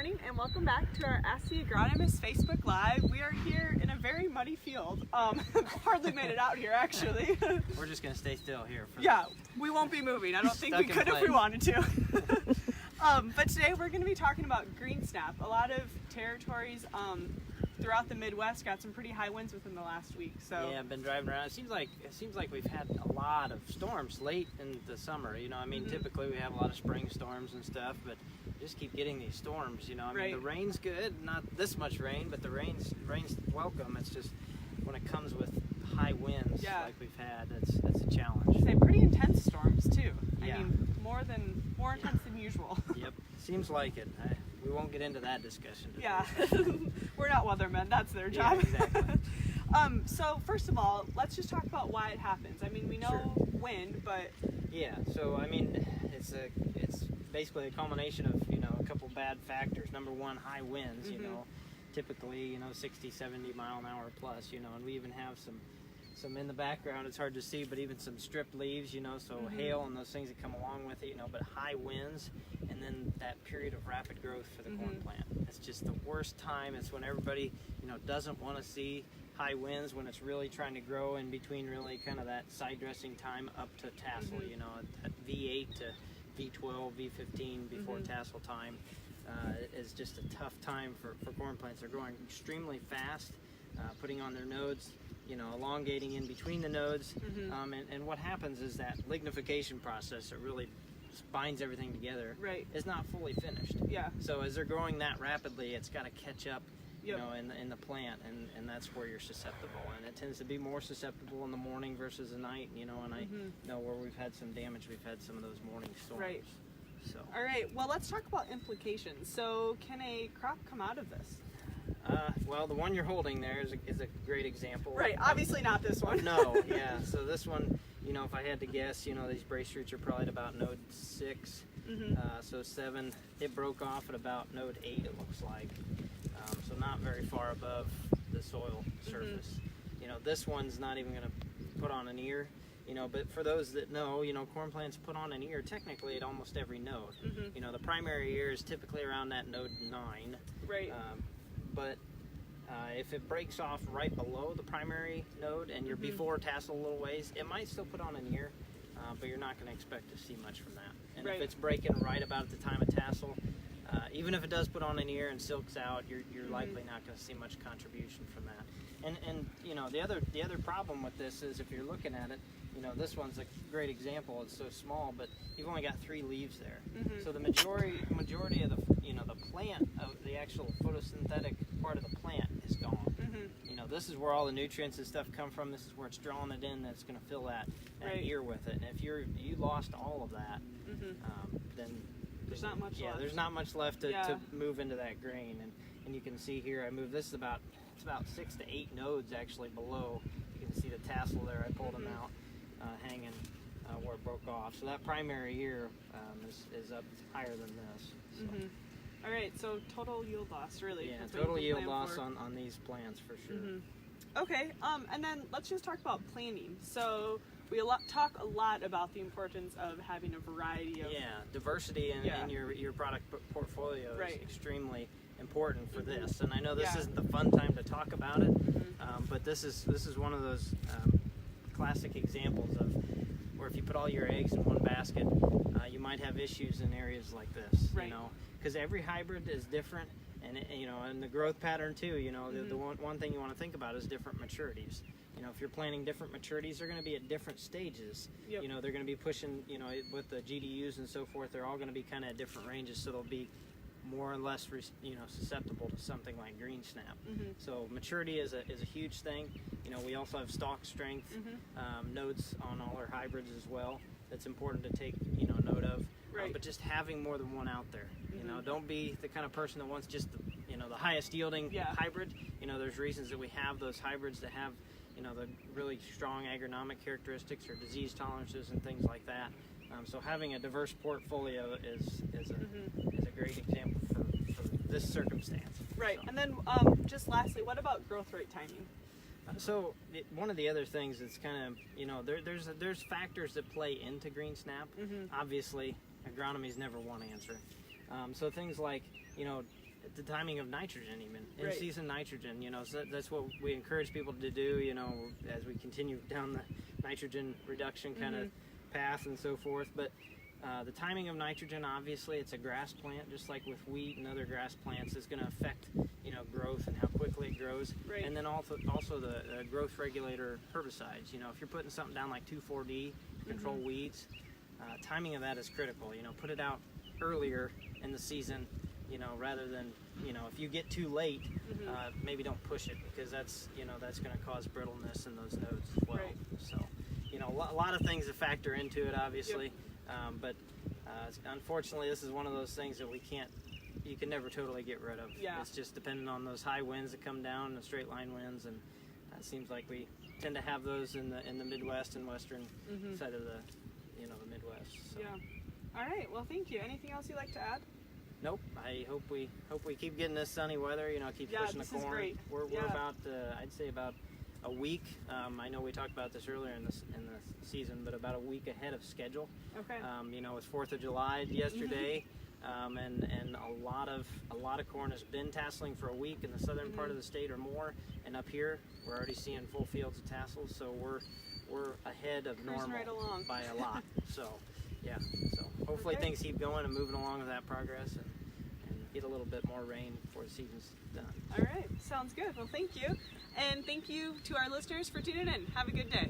morning and welcome back to our Ask the Agronomist Facebook Live. We are here in a very muddy field. Hardly made it out here actually. We're just gonna stay still here. Yeah, we won't be moving. I don't think we could if we wanted to. But today we're going to be talking about Greensnap. A lot of territories throughout the Midwest got some pretty high winds within the last week. So yeah, I've been driving around. It seems like we've had a lot of storms late in the summer. You know, I mean, typically we have a lot of spring storms and stuff, but just keep getting these storms. You know, I mean, the rain's good, not this much rain, but the rain's welcome. It's just when it comes with high winds like we've had, it's a challenge. Say pretty intense storms too. Yeah. I mean, more intense than usual. Yep, seems like it. We won't get into that discussion today. Yeah, we're not weathermen. That's their job. Yeah, exactly. So first of all, let's just talk about why it happens. I mean, we know wind, but yeah. So I mean, it's basically a culmination of a couple bad factors. Number one, high winds. You know, typically 60, 70 mile an hour plus. And we even have some in the background. It's hard to see, but even some stripped leaves. So hail and those things that come along with it. But high winds, and then that period of rapid growth for the corn plant. It's just the worst time. It's when everybody doesn't want to see high winds, when it's really trying to grow in between really kind of that side dressing time up to tassel. At V8 to V12, V15 before tassel time is just a tough time for corn plants. They're growing extremely fast, putting on their nodes, elongating in between the nodes, and what happens is that lignification process that really binds everything together is not fully finished. Yeah. So as they're growing that rapidly, it's got to catch up, in the plant, and that's where you're susceptible. And it tends to be more susceptible in the morning versus the night. And I know where we've had some damage, we've had some of those morning storms. Right. So. All right. Well, let's talk about implications. So, can a crop come out of this? Well, the one you're holding there is a great example. Right. Obviously not this one. No. Yeah. So this one, if I had to guess, these brace roots are probably at about node 6. So 7, it broke off at about node 8, it looks like. So not very far above the soil surface. This one's not even going to put on an ear. But for those that know, corn plants put on an ear technically at almost every node. The primary ear is typically around that node 9. Right. But if it breaks off right below the primary node and you're before tassel a little ways, it might still put on an ear, but you're not going to expect to see much from that. And if it's breaking right about at the time of tassel, even if it does put on an ear and silks out, you're likely not going to see much contribution from that. And the other problem with this is if you're looking at it, this one's a great example. It's so small, but you've only got 3 leaves there. So the majority of the plant, of the actual photosynthetic part of the plant is gone. This is where all the nutrients and stuff come from. This is where it's drawing it in. That's going to fill that ear with it. And if you lost all of that, then there's not much left. There's not much left to move into that grain. And you can see here, I moved this it's about 6 to 8 nodes actually below. You can see the tassel there. I pulled them out, hanging where it broke off. So that primary ear is up higher than this. So. All right, so total yield loss, really. Yeah, total yield loss on these plants for sure. Okay, and then let's just talk about planting. So we talk a lot about the importance of having a variety of... Yeah, diversity in your product portfolio is extremely important for this. And I know this isn't the fun time to talk about it, but this is one of those classic examples of where if you put all your eggs in one basket, you might have issues in areas like this. Because every hybrid is different, and the growth pattern too. The one thing you want to think about is different maturities. If you're planting different maturities, they're going to be at different stages. They're going to be pushing, with the GDUs and so forth. They're all going to be kind of at different ranges, so they'll be more or less, susceptible to something like Greensnap. So maturity is a huge thing. We also have stalk strength nodes on all our hybrids as well. That's important to take note of. But just having more than one out there. Don't be the kind of person that wants just the highest yielding hybrid. There's reasons that we have those hybrids that have the really strong agronomic characteristics or disease tolerances and things like that. So having a diverse portfolio is a great example for this circumstance. Right. So. And then just lastly, what about growth rate timing? So one of the other things that's kind of, there's factors that play into Greensnap. Obviously, agronomy is never one answer. So things like, the timing of nitrogen, even Right. in-season nitrogen. You know, so that's what we encourage people to do. You know, as we continue down the nitrogen reduction kind of path and so forth. But the timing of nitrogen, obviously, it's a grass plant, just like with wheat and other grass plants, is going to affect, you know, growth and how quickly it grows. Right. And then also the growth regulator herbicides. You know, if you're putting something down like 2,4-D, control weeds, timing of that is critical. You know, put it out earlier in the season, you know, rather than, you know, if you get too late, maybe don't push it, because that's, you know, that's going to cause brittleness in those nodes as well. Right. So, you know, a lot of things to factor into it, obviously. But unfortunately, this is one of those things that you can never totally get rid of. Yeah. It's just depending on those high winds that come down, the straight line winds, and it seems like we tend to have those in the Midwest and western side of the, you know, the Midwest. So. Yeah. All right. Well, thank you. Anything else you'd like to add? Nope. I hope we keep getting this sunny weather. You know, keep pushing the this is corn. great. We're about I'd say about a week. I know we talked about this earlier in the season, but about a week ahead of schedule. Okay. You know, it was 4th of July yesterday, and a lot of corn has been tasseling for a week in the southern part of the state or more, and up here we're already seeing full fields of tassels. So we're ahead of Cruising normal right along. by a lot. So yeah. So hopefully things keep going and moving along with that progress, and get a little bit more rain before the season's done. All right. Sounds good. Well, thank you. And thank you to our listeners for tuning in. Have a good day.